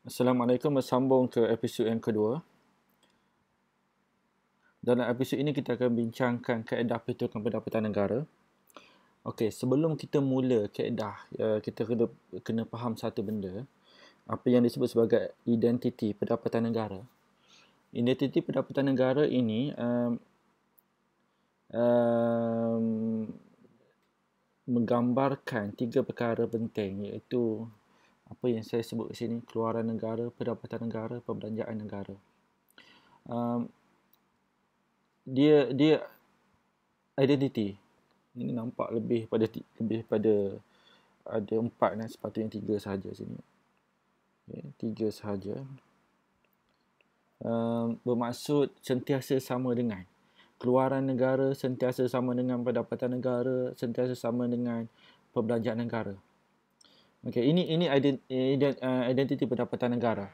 Assalamualaikum, bersambung ke episod yang kedua. Dalam episod ini kita akan bincangkan kaedah perhitungan pendapatan negara. Okey, sebelum kita mula kaedah, kita kena faham satu benda, apa yang disebut sebagai identiti pendapatan negara. Identiti pendapatan negara ini menggambarkan tiga perkara penting, iaitu apa yang saya sebut di sini, keluaran negara, pendapatan negara, perbelanjaan negara. Dia identiti ini nampak lebih pada ada empat dan sepatutnya tiga sahaja sini. Okay, tiga sahaja. Bermaksud sentiasa sama dengan keluaran negara, sentiasa sama dengan pendapatan negara, sentiasa sama dengan perbelanjaan negara. Okey, ini identiti pendapatan negara.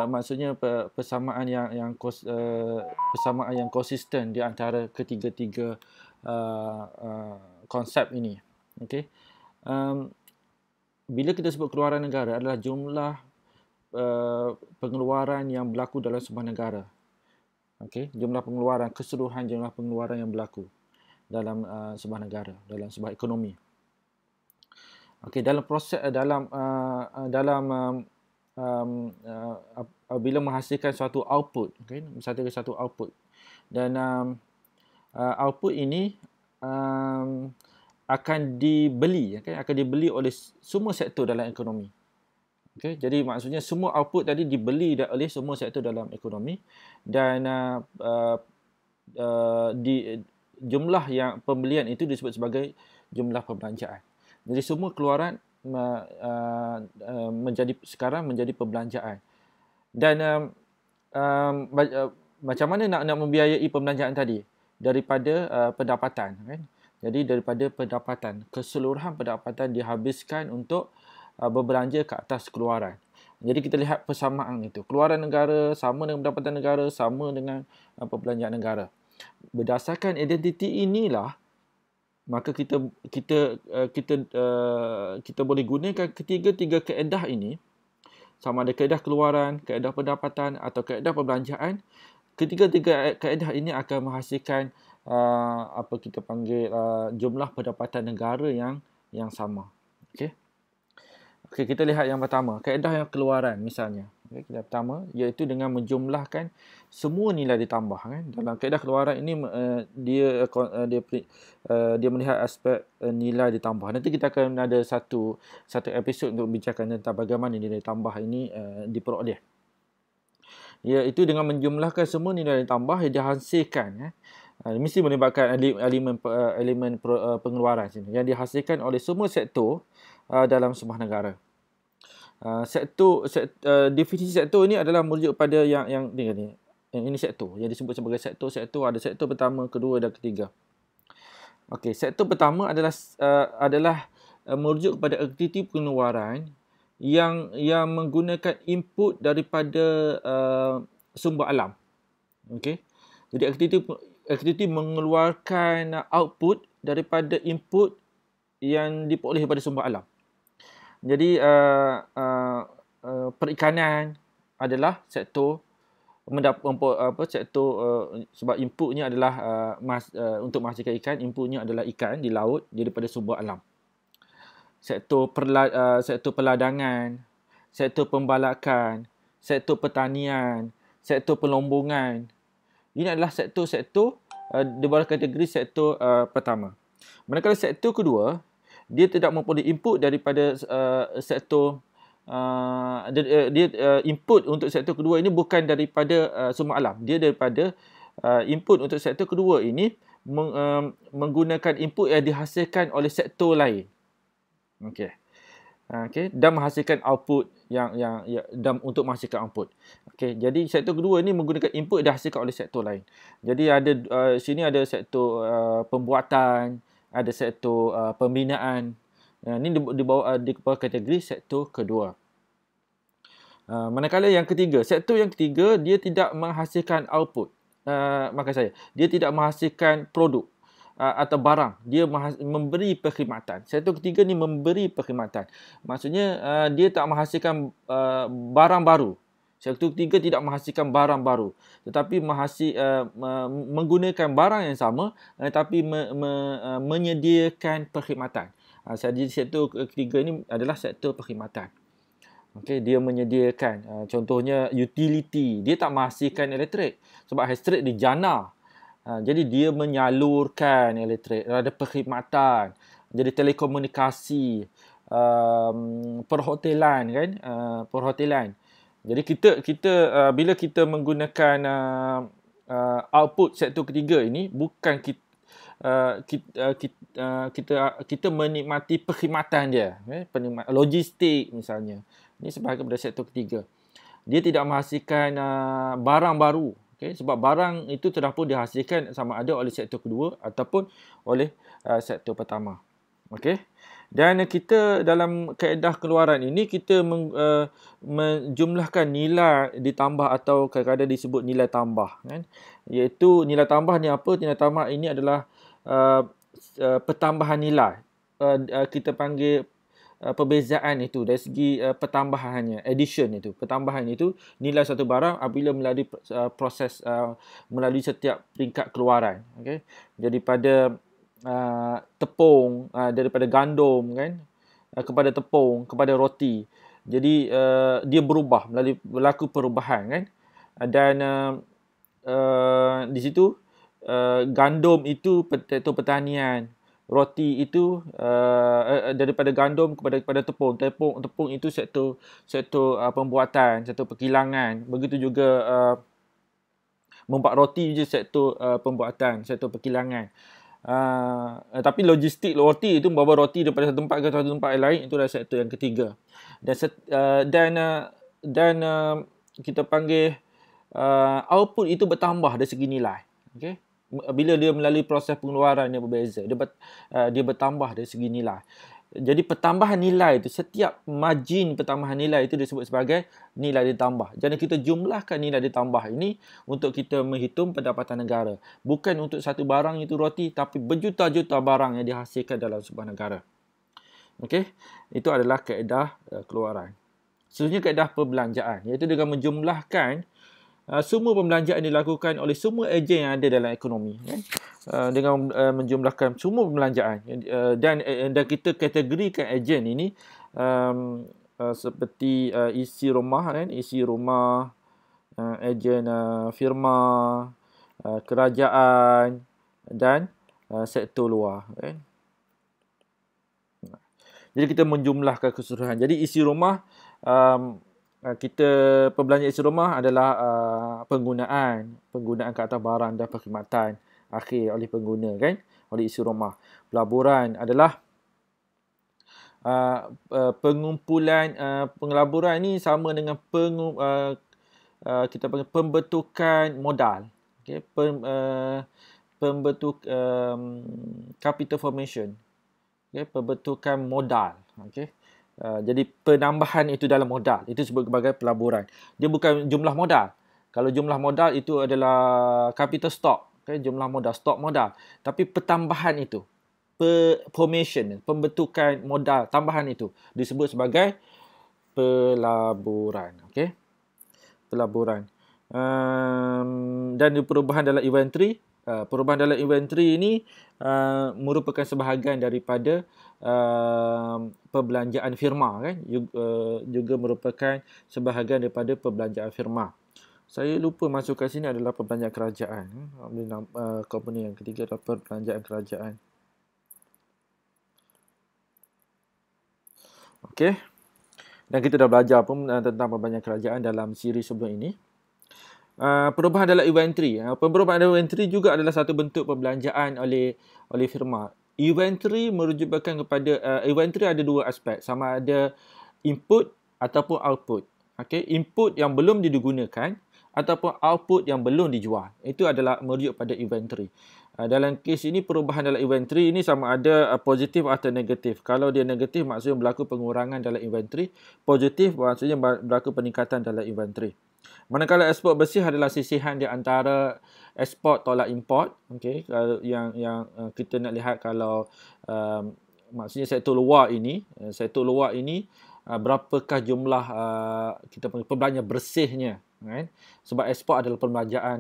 Maksudnya persamaan persamaan yang konsisten di antara ketiga-tiga konsep ini. Okey. Bila kita sebut keluaran negara adalah jumlah pengeluaran yang berlaku dalam sebuah negara. Okey, jumlah pengeluaran, keseluruhan jumlah pengeluaran yang berlaku dalam sebuah negara, dalam sebuah ekonomi. Okey, dalam proses bila menghasilkan suatu output, okey, menghasilkan satu output, dan output ini akan dibeli, okay? Akan dibeli oleh semua sektor dalam ekonomi. Okay? Jadi maksudnya semua output tadi dibeli oleh semua sektor dalam ekonomi, dan jumlah yang pembelian itu disebut sebagai jumlah perbelanjaan. Jadi semua keluaran sekarang menjadi perbelanjaan. Dan macam mana nak membiayai perbelanjaan tadi? Daripada pendapatan, kan? Jadi daripada pendapatan, keseluruhan pendapatan dihabiskan untuk berbelanja ke atas keluaran. Jadi kita lihat persamaan itu. Keluaran negara sama dengan pendapatan negara, sama dengan perbelanjaan negara. Berdasarkan identiti inilah, maka kita boleh gunakan ketiga-tiga kaedah ini, sama ada kaedah keluaran, kaedah pendapatan atau kaedah perbelanjaan. Ketiga-tiga kaedah ini akan menghasilkan apa kita panggil jumlah pendapatan negara yang sama. Okey. Okey, kita lihat yang pertama, kaedah yang keluaran misalnya. Okay, kaedah pertama iaitu dengan menjumlahkan semua nilai ditambah, kan. Dalam kaedah keluaran ini dia melihat aspek nilai ditambah. Nanti kita akan ada satu episod untuk bincangkan tentang bagaimana nilai tambah ini diperoleh. Iaitu dengan menjumlahkan semua nilai ditambah yang dihasilkan, mesti melibatkan elemen pengeluaran sini yang dihasilkan oleh semua sektor dalam sebuah negara. Definisi sektor ini adalah merujuk pada yang ini sektor yang disebut sebagai sektor. Ada sektor pertama, kedua dan ketiga. Okey, sektor pertama adalah merujuk kepada aktiviti pengeluaran yang menggunakan input daripada sumber alam. Okey. Jadi aktiviti mengeluarkan output daripada input yang diperoleh daripada sumber alam. Jadi perikanan adalah sektor sebab inputnya adalah untuk menghasilkan ikan, inputnya adalah ikan di laut daripada sumber alam. Sektor perladangan, sektor pembalakan, sektor pertanian, sektor pelombongan. Ini adalah sektor-sektor di bawah kategori sektor pertama. Manakala sektor kedua, dia tidak memperoleh input daripada sektor input untuk sektor kedua ini bukan daripada sumber alam. Dia daripada input untuk sektor kedua ini menggunakan input yang dihasilkan oleh sektor lain. Okey. Dan menghasilkan output dan untuk menghasilkan output. Okey, jadi sektor kedua ini menggunakan input yang dihasilkan oleh sektor lain. Jadi ada sini ada sektor pembuatan, ada sektor pembinaan. Ini di bawah kategori sektor kedua. Manakala yang ketiga, sektor yang ketiga dia tidak menghasilkan output. Dia tidak menghasilkan produk. atau barang, dia memberi perkhidmatan. Sektor ketiga ni memberi perkhidmatan. Maksudnya dia tak menghasilkan barang baru. Sektor ketiga tidak menghasilkan barang baru, tetapi menggunakan barang yang sama, tetapi menyediakan perkhidmatan. Jadi sektor ketiga ini adalah sektor perkhidmatan. Okey, dia menyediakan contohnya utility, dia tak menghasilkan elektrik sebab elektrik dia jana. Jadi dia menyalurkan elektrik, ada perkhidmatan. Jadi telekomunikasi, perhotelan kan, perhotelan. Jadi kita bila kita menggunakan output sektor ketiga ini, bukan kita menikmati perkhidmatan dia, logistik misalnya. Ini sebahagian daripada sektor ketiga. Dia tidak menghasilkan barang baru, sebab barang itu telah pun dihasilkan sama ada oleh sektor kedua ataupun oleh sektor pertama. Okey. Dan kita dalam kaedah keluaran ini kita menjumlahkan nilai ditambah atau kadang-kadang disebut nilai tambah, kan? Iaitu nilai tambah ni apa? Nilai tambah ini adalah pertambahan nilai. Kita panggil perbezaan itu dari segi pertambahannya, addition itu. Pertambahan itu nilai satu barang apabila melalui proses melalui setiap peringkat keluaran. Okey. Jadi pada tepung, daripada gandum kan, kepada tepung, kepada roti. Jadi dia berubah, berlaku perubahan kan. Dan di situ gandum itu sektor pertanian, roti itu daripada gandum kepada tepung. Tepung itu sektor pembuatan, sektor perkilangan. Begitu juga membuat roti je sektor pembuatan, sektor perkilangan. Tapi logistik roti itu membawa roti daripada satu tempat ke satu tempat yang lain, itu adalah sektor yang ketiga. Dan kita panggil output itu bertambah dari segi nilai. Okay? Bila dia melalui proses pengeluaran yang berbeza, dia bertambah dari segi nilai. Jadi pertambahan nilai itu, setiap margin pertambahan nilai itu disebut sebagai nilai ditambah. Jadi kita jumlahkan nilai ditambah ini untuk kita menghitung pendapatan negara. Bukan untuk satu barang itu roti, tapi berjuta-juta barang yang dihasilkan dalam sebuah negara. Okey, itu adalah kaedah keluaran. Seterusnya kaedah perbelanjaan, iaitu dengan menjumlahkan semua pembelanjaan dilakukan oleh semua ejen yang ada dalam ekonomi, kan? Dengan menjumlahkan semua pembelanjaan dan kita kategorikan ejen ini seperti isi rumah, kan? Isi rumah, ejen firma, kerajaan dan sektor luar, kan? Jadi kita menjumlahkan keseluruhan. Jadi isi rumah, perbelanjaan isi rumah adalah penggunaan ke atas barang dan perkhidmatan akhir oleh pengguna, kan, oleh isi rumah. Pelaburan adalah pengumpulan, pengelaburan ni sama dengan kita panggil pembentukan modal, okay? Capital formation, okay? Pembentukan modal, okay? Jadi penambahan itu dalam modal, itu disebut sebagai pelaburan. Dia bukan jumlah modal. Kalau jumlah modal itu adalah capital stock, okay? Jumlah modal, stok modal. Tapi pertambahan itu, formation, pembentukan modal tambahan itu disebut sebagai pelaburan, okay? Pelaburan. Dan perubahan dalam inventory. Perubahan dalam inventory ini merupakan sebahagian daripada perbelanjaan firma, kan? Juga merupakan sebahagian daripada perbelanjaan firma. Saya lupa masukkan sini adalah perbelanjaan kerajaan. Komponen yang ketiga adalah perbelanjaan kerajaan. Okey. Dan kita dah belajar pun tentang perbelanjaan kerajaan dalam siri sebelum ini. Perubahan dalam inventory. Perubahan dalam inventory juga adalah satu bentuk perbelanjaan oleh firma. Inventory merujukan kepada inventory ada dua aspek, sama ada input ataupun output. Okey, input yang belum digunakan ataupun output yang belum dijual. Itu adalah merujuk pada inventory. Dalam kes ini, perubahan dalam inventory ini sama ada positif atau negatif. Kalau dia negatif, maksudnya berlaku pengurangan dalam inventory. Positif maksudnya berlaku peningkatan dalam inventory. Manakala ekspor bersih adalah sisihan di antara ekspor tolak import. Okey, kalau yang kita nak lihat kalau maksudnya sektor luar ini, berapakah jumlah kita panggil pembelanjaan bersihnya, kan? Sebab ekspor adalah pembelanjaan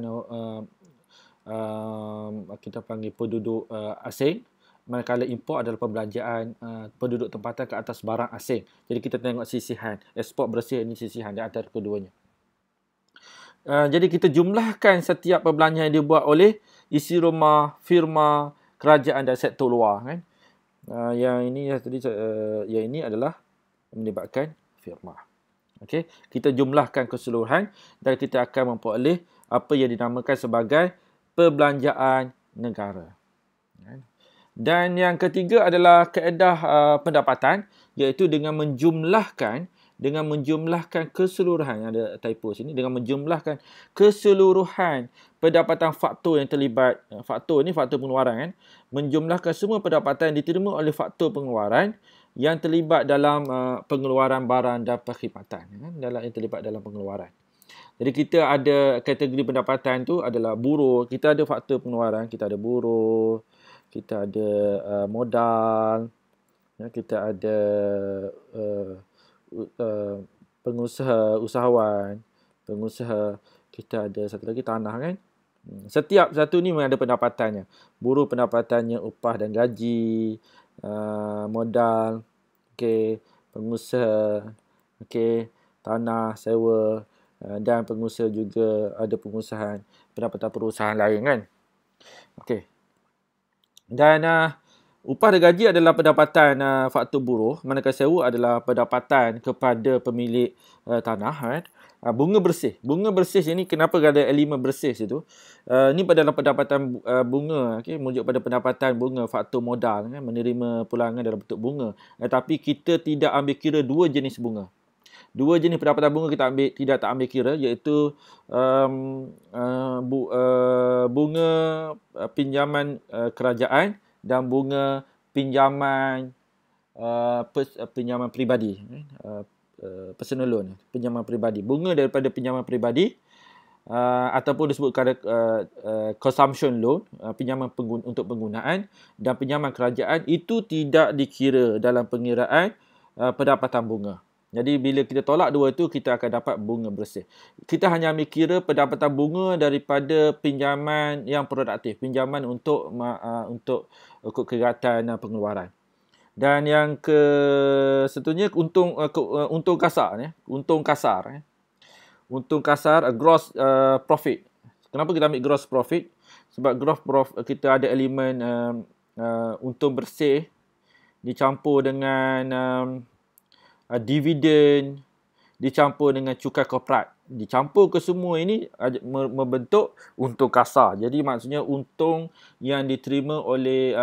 kita panggil penduduk asing, manakala import adalah pembelanjaan penduduk tempatan ke atas barang asing. Jadi kita tengok sisihan. Ekspor bersih ini sisihan di antara keduanya. Jadi kita jumlahkan setiap perbelanjaan yang dibuat oleh isi rumah, firma, kerajaan dan sektor luar, kan? Yang ini adalah melibatkan firma. Okey, kita jumlahkan keseluruhan dan kita akan memperoleh apa yang dinamakan sebagai perbelanjaan negara. Dan yang ketiga adalah kaedah pendapatan, iaitu dengan menjumlahkan keseluruhan, ada typo sini, dengan menjumlahkan keseluruhan pendapatan faktor yang terlibat, faktor pengeluaran, kan, menjumlahkan semua pendapatan yang diterima oleh faktor pengeluaran yang terlibat dalam pengeluaran barang dan perkhidmatan, kan, yang terlibat dalam pengeluaran. Jadi kita ada kategori pendapatan tu adalah buruh, kita ada faktor pengeluaran, kita ada buruh, kita ada modal, kita ada pengusaha, pengusaha, kita ada satu lagi tanah, kan. Setiap satu ni memang ada pendapatannya. Buruh pendapatannya upah dan gaji, modal, okey, pengusaha, okey, tanah, sewa, dan pengusaha juga ada pengusahaan, pendapatan perusahaan lain, kan. Okey. Dan upah dan gaji adalah pendapatan faktor buruh, manakala sewa adalah pendapatan kepada pemilik tanah, kan. Bunga bersih ini kenapa ada elemen bersih situ? Ini adalah pendapatan bunga, okey, merujuk pada pendapatan bunga faktor modal, kan, menerima pulangan dalam bentuk bunga. Tapi kita tidak ambil kira dua jenis bunga. Dua jenis pendapatan bunga kita tidak ambil kira, iaitu bunga pinjaman kerajaan dan bunga pinjaman pinjaman peribadi, personal loan, pinjaman peribadi. Bunga daripada pinjaman peribadi ataupun disebutkan consumption loan, pinjaman untuk penggunaan, dan pinjaman kerajaan itu tidak dikira dalam pengiraan pendapatan bunga. Jadi bila kita tolak dua itu, kita akan dapat bunga bersih. Kita hanya ambil kira pendapatan bunga daripada pinjaman yang produktif, pinjaman untuk kegiatan pengeluaran. Dan yang seterusnya untung kasar, untung kasar, gross profit. Kenapa kita ambil gross profit? Sebab gross profit kita ada elemen untung bersih dicampur dengan dividen, dicampur dengan cukai korporat. Dicampur ke semua ini membentuk untung kasar. Jadi maksudnya untung yang diterima oleh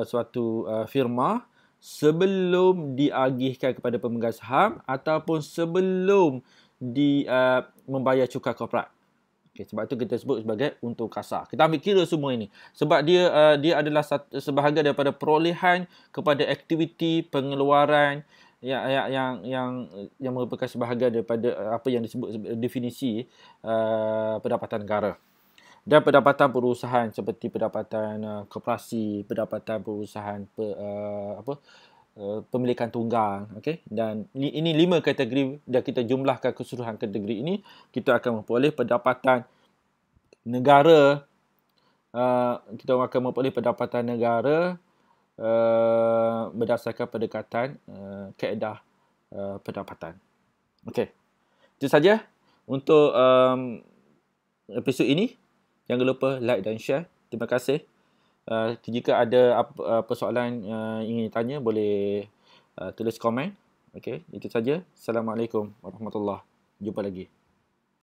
suatu firma sebelum diagihkan kepada pemegang saham ataupun sebelum membayar cukai korporat. Okay, sebab itu kita sebut sebagai untung kasar. Kita ambil kira semua ini. Sebab dia adalah sebahagian daripada perolehan kepada aktiviti pengeluaran yang merupakan sebahagian daripada apa yang disebut definisi pendapatan negara. Dan pendapatan perusahaan seperti pendapatan koperasi, pendapatan perusahaan pemilikan tunggang, okey. Dan ini 5 kategori, dan kita jumlahkan keseluruhan kategori ini, kita akan memperoleh pendapatan negara. Kita akan memperoleh pendapatan negara berdasarkan pendekatan kaedah pendapatan. Okey. Itu saja untuk episod ini. Jangan lupa like dan share. Terima kasih. Jika ada persoalan ingin tanya, boleh tulis komen. Okey, itu saja. Assalamualaikum warahmatullahi. Jumpa lagi.